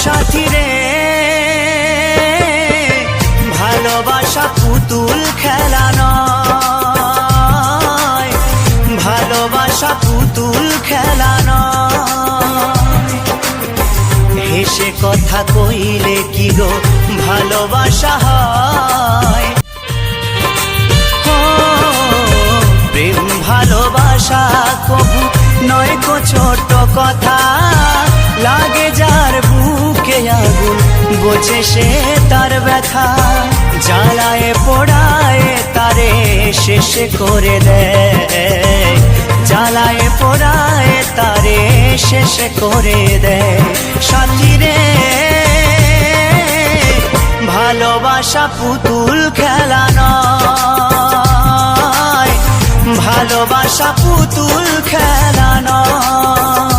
সাথী রে ভালোবাসা পুতুল খেলা নয়, ভালোবাসা পুতুল খেলা নয়। হেসে কথা কইলে কি গো ভালোবাসা হয়? প্রেম ভালোবাসা কবু নয় কো ছোট কথা, লাগে যার বুকে আগুন বোঝে সে তার ব্যথা। জ্বালায় পোড়ায় তারে শেষ করে দেয়, জ্বালায় পোড়ায় তারে শেষ করে দেয়। সাথী রে ভালোবাসা পুতুল খেলা নয়, ভালোবাসা পুতুল খেলা নয়।